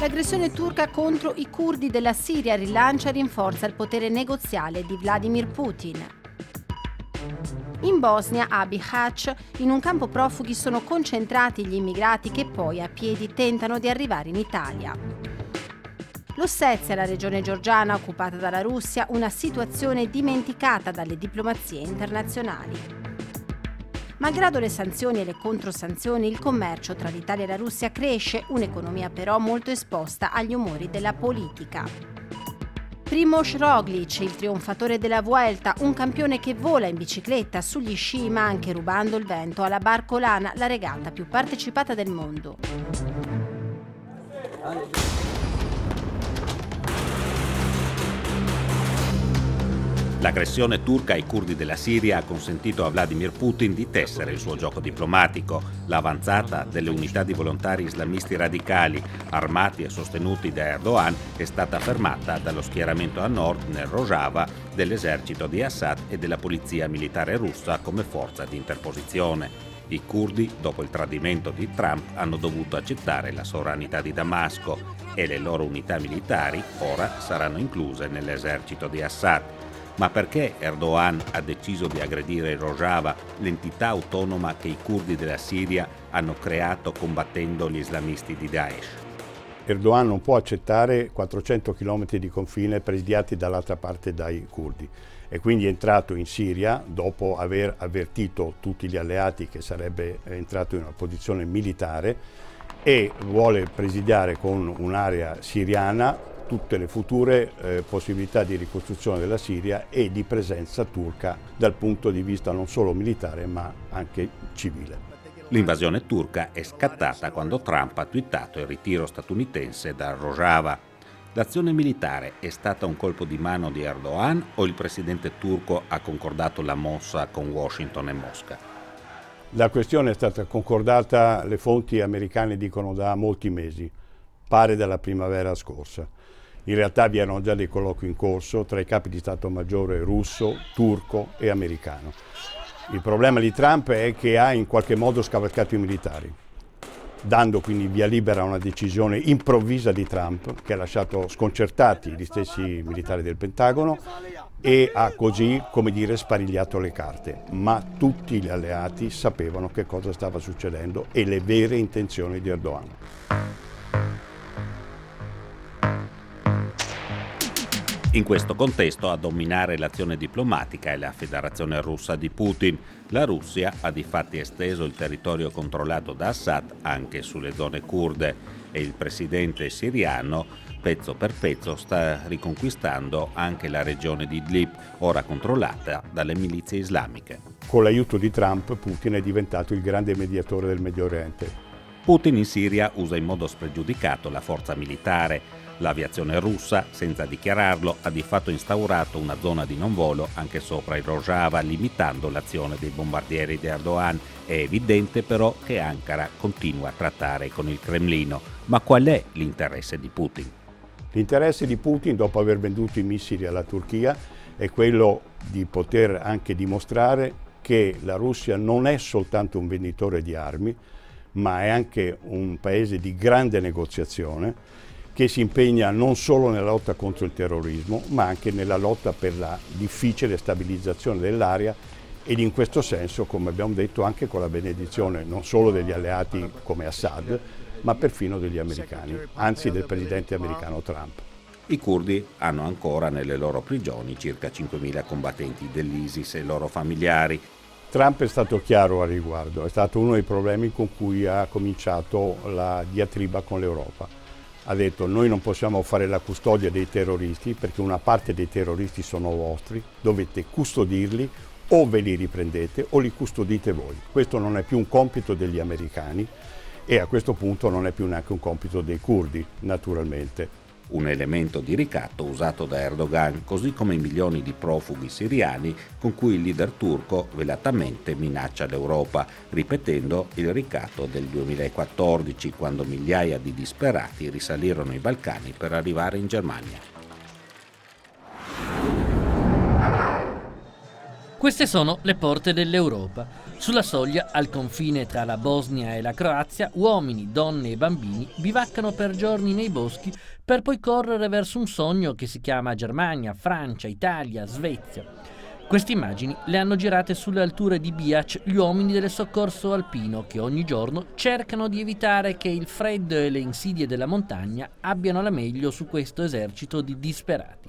L'aggressione turca contro i curdi della Siria rilancia e rinforza il potere negoziale di Vladimir Putin. In Bosnia, a Bihać, in un campo profughi sono concentrati gli immigrati che poi a piedi tentano di arrivare in Italia. L'Ossetia, la regione georgiana occupata dalla Russia, una situazione dimenticata dalle diplomazie internazionali. Malgrado le sanzioni e le controsanzioni, il commercio tra l'Italia e la Russia cresce, un'economia però molto esposta agli umori della politica. Primož Roglič, il trionfatore della Vuelta, un campione che vola in bicicletta sugli sci ma anche rubando il vento alla Barcolana, la regata più partecipata del mondo. L'aggressione turca ai curdi della Siria ha consentito a Vladimir Putin di tessere il suo gioco diplomatico. L'avanzata delle unità di volontari islamisti radicali, armati e sostenuti da Erdogan, è stata fermata dallo schieramento a nord nel Rojava dell'esercito di Assad e della polizia militare russa come forza di interposizione. I curdi, dopo il tradimento di Trump, hanno dovuto accettare la sovranità di Damasco e le loro unità militari ora saranno incluse nell'esercito di Assad. Ma perché Erdogan ha deciso di aggredire Rojava, l'entità autonoma che i curdi della Siria hanno creato combattendo gli islamisti di Daesh? Erdogan non può accettare 400 km di confine presidiati dall'altra parte dai curdi. È quindi entrato in Siria dopo aver avvertito tutti gli alleati che sarebbe entrato in una posizione militare e vuole presidiare con un'area siriana tutte le future possibilità di ricostruzione della Siria e di presenza turca dal punto di vista non solo militare ma anche civile. L'invasione turca è scattata quando Trump ha twittato il ritiro statunitense da Rojava. L'azione militare è stata un colpo di mano di Erdogan o il presidente turco ha concordato la mossa con Washington e Mosca? La questione è stata concordata, le fonti americane dicono da molti mesi, pare dalla primavera scorsa. In realtà vi erano già dei colloqui in corso tra i capi di Stato Maggiore russo, turco e americano. Il problema di Trump è che ha in qualche modo scavalcato i militari, dando quindi via libera a una decisione improvvisa di Trump che ha lasciato sconcertati gli stessi militari del Pentagono e ha così, come dire, sparigliato le carte. Ma tutti gli alleati sapevano che cosa stava succedendo e le vere intenzioni di Erdogan. In questo contesto a dominare l'azione diplomatica è la Federazione Russa di Putin. La Russia ha difatti esteso il territorio controllato da Assad anche sulle zone kurde e il presidente siriano, pezzo per pezzo, sta riconquistando anche la regione di Idlib, ora controllata dalle milizie islamiche. Con l'aiuto di Trump, Putin è diventato il grande mediatore del Medio Oriente. Putin in Siria usa in modo spregiudicato la forza militare. L'aviazione russa, senza dichiararlo, ha di fatto instaurato una zona di non volo anche sopra il Rojava, limitando l'azione dei bombardieri di Erdogan. È evidente però che Ankara continua a trattare con il Cremlino. Ma qual è l'interesse di Putin? L'interesse di Putin, dopo aver venduto i missili alla Turchia, è quello di poter anche dimostrare che la Russia non è soltanto un venditore di armi, ma è anche un paese di grande negoziazione, che si impegna non solo nella lotta contro il terrorismo, ma anche nella lotta per la difficile stabilizzazione dell'area ed in questo senso, come abbiamo detto, anche con la benedizione non solo degli alleati come Assad, ma perfino degli americani, anzi del presidente americano Trump. I curdi hanno ancora nelle loro prigioni circa 5.000 combattenti dell'ISIS e i loro familiari. Trump è stato chiaro al riguardo, è stato uno dei problemi con cui ha cominciato la diatriba con l'Europa. Ha detto: noi non possiamo fare la custodia dei terroristi perché una parte dei terroristi sono vostri, dovete custodirli, o ve li riprendete o li custodite voi. Questo non è più un compito degli americani e a questo punto non è più neanche un compito dei curdi, naturalmente. Un elemento di ricatto usato da Erdogan, così come i milioni di profughi siriani con cui il leader turco velatamente minaccia l'Europa, ripetendo il ricatto del 2014, quando migliaia di disperati risalirono i Balcani per arrivare in Germania. Queste sono le porte dell'Europa. Sulla soglia, al confine tra la Bosnia e la Croazia, uomini, donne e bambini bivaccano per giorni nei boschi per poi correre verso un sogno che si chiama Germania, Francia, Italia, Svezia. Queste immagini le hanno girate sulle alture di Bihac gli uomini del soccorso alpino che ogni giorno cercano di evitare che il freddo e le insidie della montagna abbiano la meglio su questo esercito di disperati.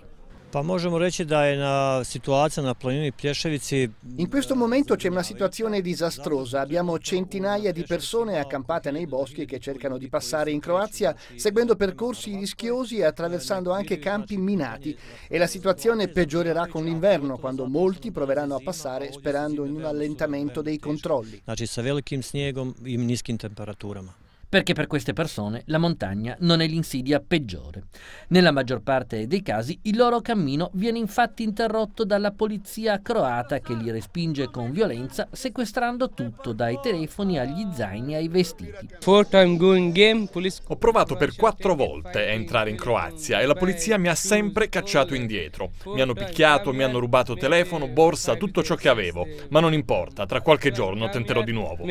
Pa možemo reći da je situacija na planini Plješevici. In questo momento c'è una situazione disastrosa. Abbiamo centinaia di persone accampate nei boschi che cercano di passare in Croazia seguendo percorsi rischiosi e attraversando anche campi minati. E la situazione peggiorerà con l'inverno, quando molti proveranno a passare sperando in un allentamento dei controlli. Znači sa velikim snijegom i niskim temperaturama. Perché per queste persone la montagna non è l'insidia peggiore. Nella maggior parte dei casi il loro cammino viene infatti interrotto dalla polizia croata che li respinge con violenza, sequestrando tutto dai telefoni agli zaini ai vestiti. Ho provato per 4 volte a entrare in Croazia e la polizia mi ha sempre cacciato indietro. Mi hanno picchiato, mi hanno rubato telefono, borsa, tutto ciò che avevo. Ma non importa, tra qualche giorno tenterò di nuovo.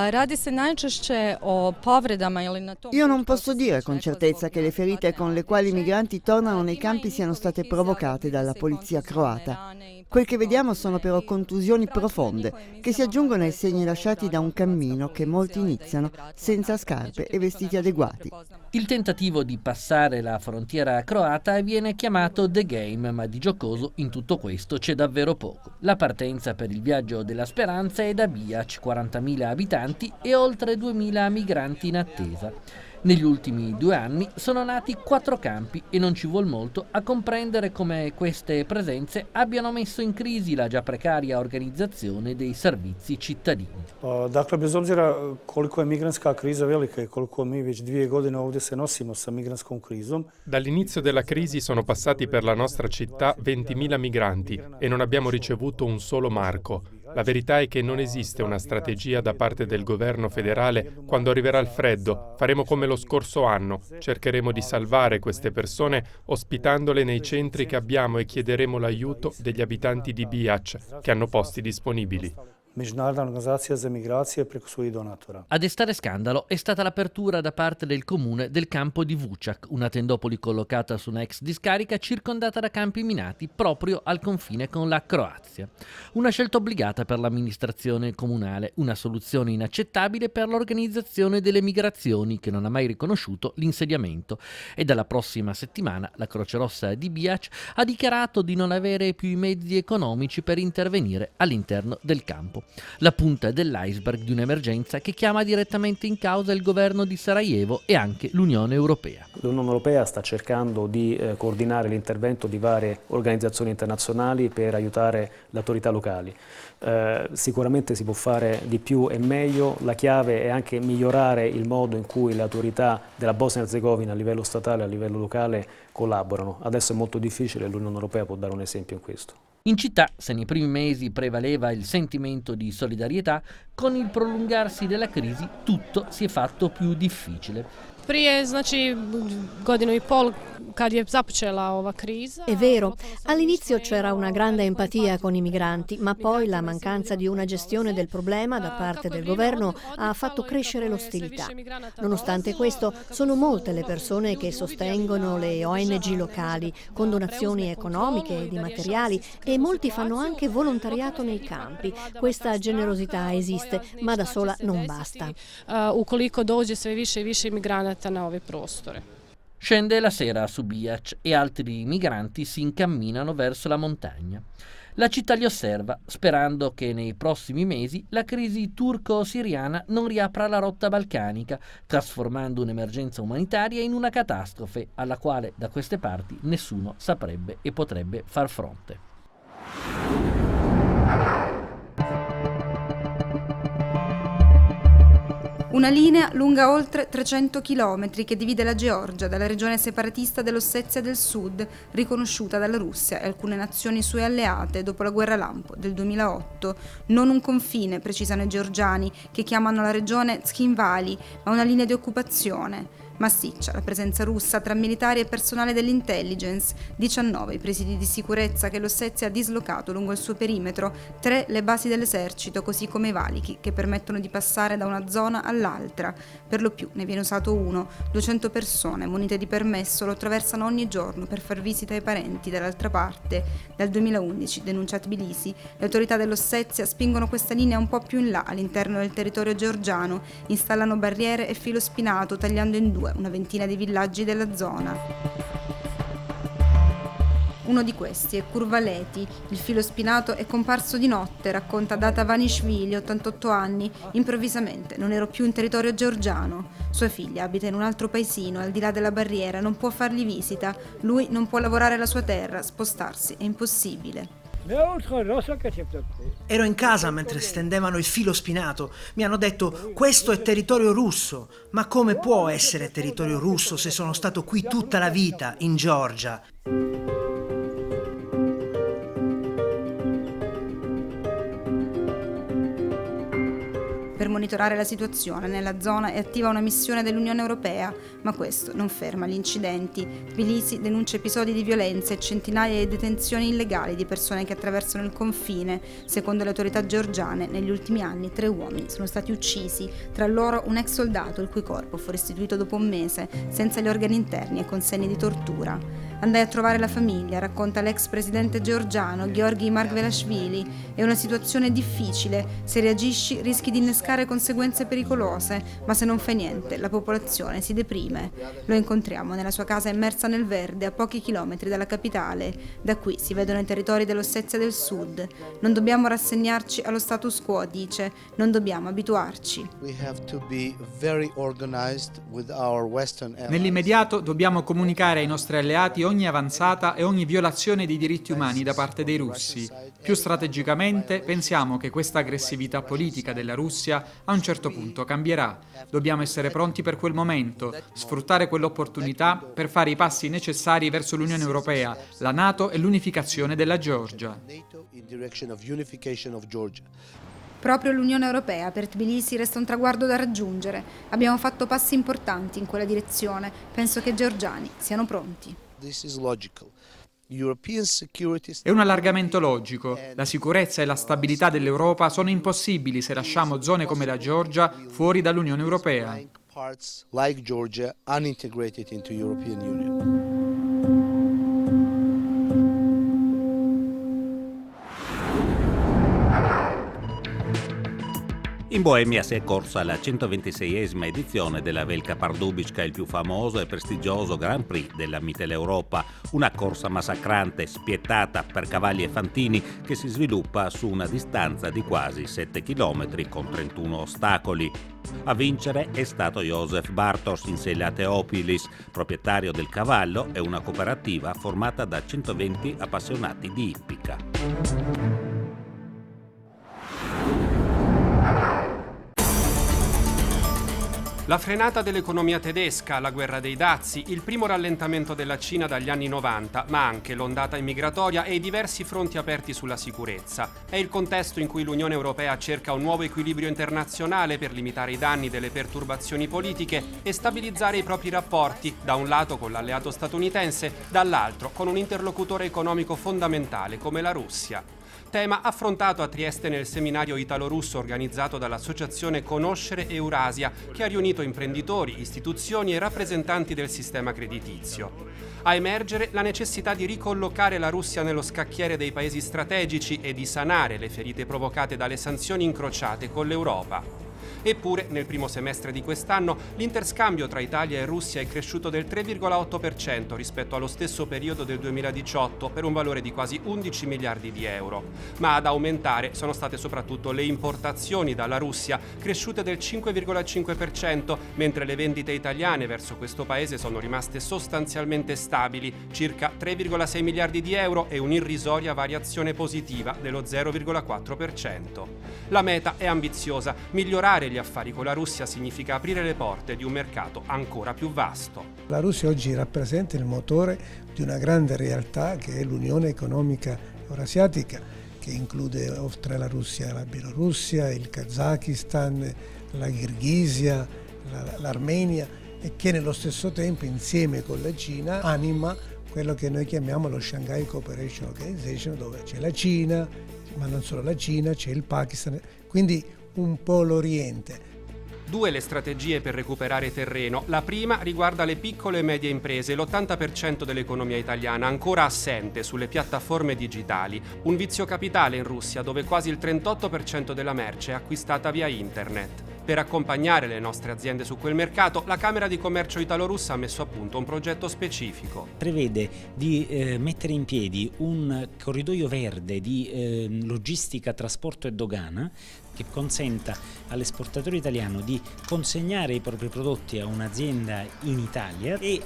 Radi se najčešće o povredama ili na tom. Io non posso dire con certezza che le ferite con le quali i migranti tornano nei campi siano state provocate dalla polizia croata. Quel che vediamo sono però contusioni profonde che si aggiungono ai segni lasciati da un cammino che molti iniziano senza scarpe e vestiti adeguati. Il tentativo di passare la frontiera croata viene chiamato The Game, ma di giocoso in tutto questo c'è davvero poco. La partenza per il viaggio della speranza è da Bihac, 40.000 abitanti e oltre 2.000 migranti in attesa. Negli ultimi 2 anni sono nati 4 campi e non ci vuol molto a comprendere come queste presenze abbiano messo in crisi la già precaria organizzazione dei servizi cittadini. Dakle, bez obzira koliko je migrantska kriza velika e koliko mi već 2 godine ovdje se nosimo sa migrantskom krizom. Dall'inizio della crisi sono passati per la nostra città 20.000 migranti e non abbiamo ricevuto un solo marco. La verità è che non esiste una strategia da parte del governo federale quando arriverà il freddo. Faremo come lo scorso anno, cercheremo di salvare queste persone ospitandole nei centri che abbiamo e chiederemo l'aiuto degli abitanti di Bihac che hanno posti disponibili. Međunarodna organizacija za migracije preko svojih donatora. A destare scandalo è stata l'apertura da parte del comune del campo di Vučjak, una tendopoli collocata su una ex discarica circondata da campi minati proprio al confine con la Croazia. Una scelta obbligata per l'amministrazione comunale, una soluzione inaccettabile per l'organizzazione delle migrazioni che non ha mai riconosciuto l'insediamento e dalla prossima settimana la Croce Rossa di Bihac ha dichiarato di non avere più i mezzi economici per intervenire all'interno del campo. La punta dell'iceberg di un'emergenza che chiama direttamente in causa il governo di Sarajevo e anche l'Unione Europea. L'Unione Europea sta cercando di coordinare l'intervento di varie organizzazioni internazionali per aiutare le autorità locali. Sicuramente si può fare di più e meglio, la chiave è anche migliorare il modo in cui le autorità della Bosnia e Erzegovina a livello statale e a livello locale collaborano. Adesso è molto difficile, l'Unione Europea può dare un esempio in questo. In città, se nei primi mesi prevaleva il sentimento di solidarietà, con il prolungarsi della crisi tutto si è fatto più difficile. Prije, znači, godinu i pol kad je započela ova kriza. È vero, all'inizio c'era una grande empatia con i migranti, ma poi la mancanza di una gestione del problema da parte del governo ha fatto crescere l'ostilità. Nonostante questo, sono molte le persone che sostengono le ONG locali con donazioni economiche e di materiali e molti fanno anche volontariato nei campi. Questa generosità esiste, ma da sola non basta. Ukoliko dođe sve više i više migranata na ove prostore. Scende la sera su Bihac e altri migranti si incamminano verso la montagna. La città li osserva, sperando che nei prossimi mesi la crisi turco-siriana non riapra la rotta balcanica, trasformando un'emergenza umanitaria in una catastrofe alla quale da queste parti nessuno saprebbe e potrebbe far fronte. Una linea lunga oltre 300 chilometri che divide la Georgia dalla regione separatista dell'Ossetia del Sud, riconosciuta dalla Russia e alcune nazioni sue alleate dopo la guerra lampo del 2008. Non un confine, precisano i georgiani, che chiamano la regione Tskhinvali, ma una linea di occupazione. Massiccia la presenza russa tra militari e personale dell'intelligence, 19 i presidi di sicurezza che l'Ossetia ha dislocato lungo il suo perimetro, 3 le basi dell'esercito, così come i valichi che permettono di passare da una zona all'altra. Per lo più ne viene usato uno, 200 persone munite di permesso lo attraversano ogni giorno per far visita ai parenti dall'altra parte. Dal 2011, denuncia Tbilisi, le autorità dell'Ossetia spingono questa linea un po' più in là all'interno del territorio georgiano, installano barriere e filo spinato tagliando in due una ventina di villaggi della zona. Uno di questi è Kurvaleti. Il filo spinato è comparso di notte, racconta Data Vanishvili, 88 anni. Improvvisamente non ero più in territorio georgiano. Sua figlia abita in un altro paesino, al di là della barriera, non può fargli visita. Lui non può lavorare la sua terra, spostarsi è impossibile. Ero in casa mentre stendevano il filo spinato. Mi hanno detto: questo è territorio russo. Ma come può essere territorio russo se sono stato qui tutta la vita, in Georgia? Per monitorare la situazione nella zona è attiva una missione dell'Unione Europea, ma questo non ferma gli incidenti. Tbilisi denuncia episodi di violenza e centinaia di detenzioni illegali di persone che attraversano il confine. Secondo le autorità georgiane, negli ultimi anni 3 uomini sono stati uccisi, tra loro un ex soldato il cui corpo fu restituito dopo un mese, senza gli organi interni e con segni di tortura. Andai a trovare la famiglia, racconta l'ex presidente georgiano Georgi Margvelashvili. È una situazione difficile, se reagisci rischi di innescare conseguenze pericolose, ma se non fai niente la popolazione si deprime. Lo incontriamo nella sua casa immersa nel verde a pochi chilometri dalla capitale. Da qui si vedono i territori dell'Ossetia del Sud. Non dobbiamo rassegnarci allo status quo, dice, non dobbiamo abituarci. Nell'immediato dobbiamo comunicare ai nostri alleati ogni avanzata e ogni violazione dei diritti umani da parte dei russi. Più strategicamente, pensiamo che questa aggressività politica della Russia a un certo punto cambierà. Dobbiamo essere pronti per quel momento, sfruttare quell'opportunità per fare i passi necessari verso l'Unione Europea, la NATO e l'unificazione della Georgia. Proprio l'Unione Europea per Tbilisi resta un traguardo da raggiungere. Abbiamo fatto passi importanti in quella direzione. Penso che i georgiani siano pronti. È un allargamento logico. La sicurezza e la stabilità dell'Europa sono impossibili se lasciamo zone come la Georgia fuori dall'Unione Europea. In Boemia si è corsa la 126esima edizione della Velika Pardubička, il più famoso e prestigioso Grand Prix della Mitteleuropa, una corsa massacrante, spietata per cavalli e fantini che si sviluppa su una distanza di quasi 7 km con 31 ostacoli. A vincere è stato Josef Bartos in Sela Teopilis, proprietario del cavallo e una cooperativa formata da 120 appassionati di ippica. La frenata dell'economia tedesca, la guerra dei dazi, il primo rallentamento della Cina dagli anni 90, ma anche l'ondata immigratoria e i diversi fronti aperti sulla sicurezza. È il contesto in cui l'Unione Europea cerca un nuovo equilibrio internazionale per limitare i danni delle perturbazioni politiche e stabilizzare i propri rapporti, da un lato con l'alleato statunitense, dall'altro con un interlocutore economico fondamentale come la Russia. Tema affrontato a Trieste nel seminario italo-russo organizzato dall'associazione Conoscere Eurasia, che ha riunito imprenditori, istituzioni e rappresentanti del sistema creditizio. A emergere la necessità di ricollocare la Russia nello scacchiere dei paesi strategici e di sanare le ferite provocate dalle sanzioni incrociate con l'Europa. Eppure, nel primo semestre di quest'anno, l'interscambio tra Italia e Russia è cresciuto del 3,8% rispetto allo stesso periodo del 2018, per un valore di quasi 11 miliardi di euro. Ma ad aumentare sono state soprattutto le importazioni dalla Russia, cresciute del 5,5%, mentre le vendite italiane verso questo paese sono rimaste sostanzialmente stabili, circa 3,6 miliardi di euro e un'irrisoria variazione positiva dello 0,4%. La meta è ambiziosa: migliorare gli affari con la Russia significa aprire le porte di un mercato ancora più vasto. La Russia oggi rappresenta il motore di una grande realtà che è l'Unione Economica Eurasiatica, che include oltre la Russia la Bielorussia, il Kazakistan, la Kirghizia, l'Armenia e che nello stesso tempo insieme con la Cina anima quello che noi chiamiamo lo Shanghai Cooperation Organization, dove c'è la Cina, ma non solo la Cina, c'è il Pakistan, quindi un po' l'Oriente. 2 le strategie per recuperare terreno. La prima riguarda le piccole e medie imprese, l'80% dell'economia italiana ancora assente sulle piattaforme digitali, un vizio capitale in Russia dove quasi il 38% della merce è acquistata via internet. Per accompagnare le nostre aziende su quel mercato, la Camera di Commercio italo-russa ha messo a punto un progetto specifico. Prevede di mettere in piedi un corridoio verde di logistica, trasporto e dogana che consenta all'esportatore italiano di consegnare i propri prodotti a un'azienda in Italia e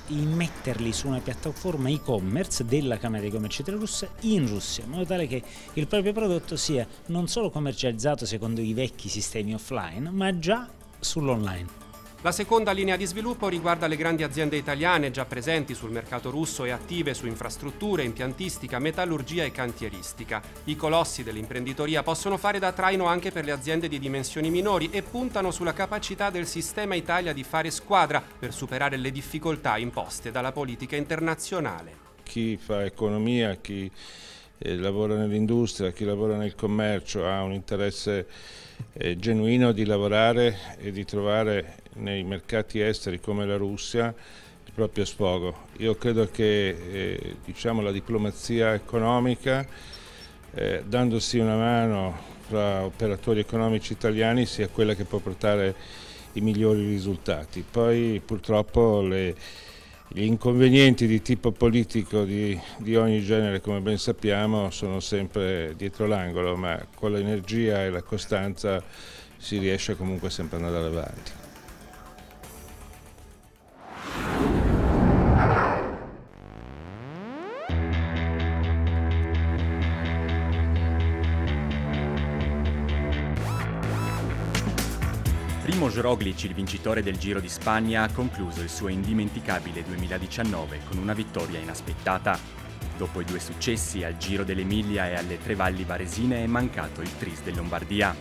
immetterli su una piattaforma e-commerce della Camera di Commercio italo-russa in Russia, in modo tale che il proprio prodotto sia non solo commercializzato secondo i vecchi sistemi offline, ma già sull'online. La seconda linea di sviluppo riguarda le grandi aziende italiane già presenti sul mercato russo e attive su infrastrutture, impiantistica, metallurgia e cantieristica. I colossi dell'imprenditoria possono fare da traino anche per le aziende di dimensioni minori e puntano sulla capacità del sistema Italia di fare squadra per superare le difficoltà imposte dalla politica internazionale. Chi fa economia, chi lavora nell'industria, chi lavora nel commercio ha un interesse genuino di lavorare e di trovare nei mercati esteri come la Russia il proprio sfogo. Io credo che la diplomazia economica, dandosi una mano fra operatori economici italiani, sia quella che può portare i migliori risultati. Poi purtroppo gli inconvenienti di tipo politico di ogni genere, come ben sappiamo, sono sempre dietro l'angolo, ma con l'energia e la costanza si riesce comunque sempre ad andare avanti. Primož Roglič, il vincitore del Giro di Spagna, ha concluso il suo indimenticabile 2019 con una vittoria inaspettata. Dopo i 2 successi al Giro dell'Emilia e alle 3 valli varesine è mancato il Tris de Lombardia.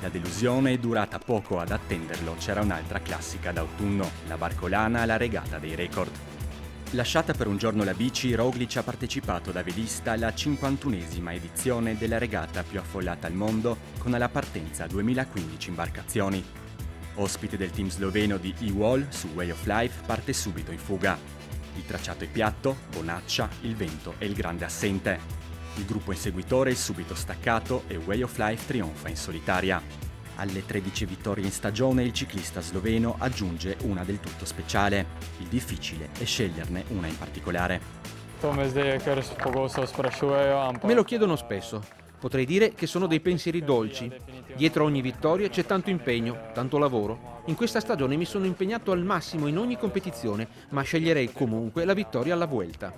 La delusione è durata poco, ad attenderlo c'era un'altra classica d'autunno, la Barcolana alla regata dei record. Lasciata per un giorno la bici, Roglič ha partecipato da velista alla 51esima edizione della regata più affollata al mondo, con alla partenza 2015 imbarcazioni. Ospite del team sloveno di E-Wall su Way of Life, parte subito in fuga. Il tracciato è piatto, bonaccia, il vento è il grande assente. Il gruppo inseguitore è subito staccato e Way of Life trionfa in solitaria. Alle 13 vittorie in stagione il ciclista sloveno aggiunge una del tutto speciale. Il difficile è sceglierne una in particolare. Me lo chiedono spesso. Potrei dire che sono dei pensieri dolci. Dietro ogni vittoria c'è tanto impegno, tanto lavoro. In questa stagione mi sono impegnato al massimo in ogni competizione, ma sceglierei comunque la vittoria alla Vuelta.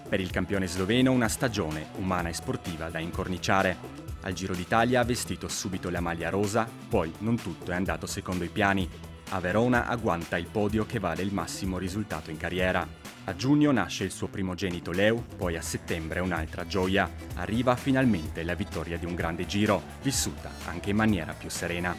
Per il campione sloveno una stagione umana e sportiva da incorniciare. Al Giro d'Italia ha vestito subito la maglia rosa, poi non tutto è andato secondo i piani. A Verona agguanta il podio che vale il massimo risultato in carriera. A giugno nasce il suo primogenito Leu, poi a settembre un'altra gioia. Arriva finalmente la vittoria di un grande giro, vissuta anche in maniera più serena.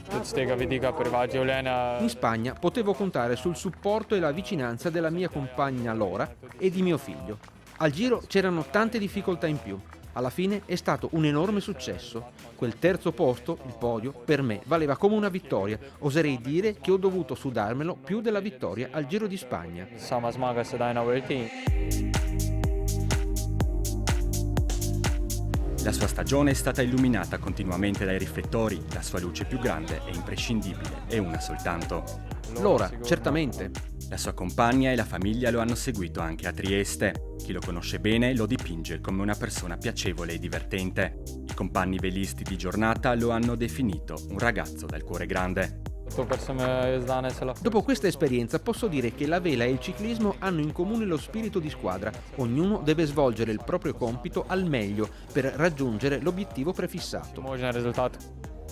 In Spagna potevo contare sul supporto e la vicinanza della mia compagna Laura e di mio figlio. Al Giro c'erano tante difficoltà in più. Alla fine è stato un enorme successo. Quel terzo posto, il podio, per me valeva come una vittoria. Oserei dire che ho dovuto sudarmelo più della vittoria al Giro di Spagna. La sua stagione è stata illuminata continuamente dai riflettori, la sua luce più grande e imprescindibile è una soltanto. Laura, certamente. La sua compagna e la famiglia lo hanno seguito anche a Trieste. Chi lo conosce bene lo dipinge come una persona piacevole e divertente. I compagni velisti di giornata lo hanno definito un ragazzo dal cuore grande. Dopo questa esperienza posso dire che la vela e il ciclismo hanno in comune lo spirito di squadra. Ognuno deve svolgere il proprio compito al meglio per raggiungere l'obiettivo prefissato.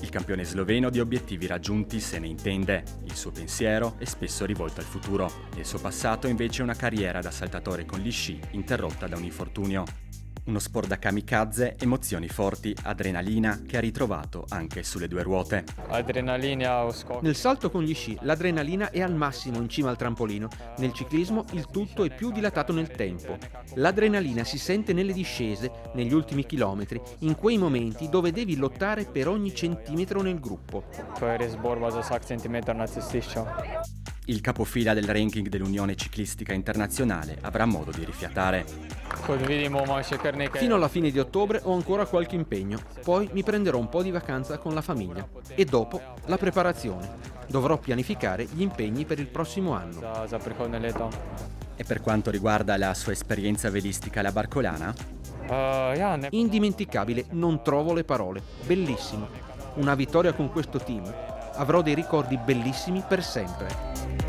Il campione sloveno di obiettivi raggiunti se ne intende. Il suo pensiero è spesso rivolto al futuro. Nel suo passato invece una carriera da saltatore con gli sci interrotta da un infortunio. Uno sport da kamikaze, emozioni forti, adrenalina che ha ritrovato anche sulle due ruote. Nel salto con gli sci l'adrenalina è al massimo in cima al trampolino, nel ciclismo il tutto è più dilatato nel tempo. L'adrenalina si sente nelle discese, negli ultimi chilometri, in quei momenti dove devi lottare per ogni centimetro nel gruppo. Il capofila del ranking dell'Unione Ciclistica Internazionale avrà modo di rifiatare. Fino alla fine di ottobre ho ancora qualche impegno, poi mi prenderò un po' di vacanza con la famiglia e dopo la preparazione. Dovrò pianificare gli impegni per il prossimo anno. E per quanto riguarda la sua esperienza velistica alla Barcolana? Indimenticabile, non trovo le parole. Bellissimo. Una vittoria con questo team. Avrò dei ricordi bellissimi per sempre.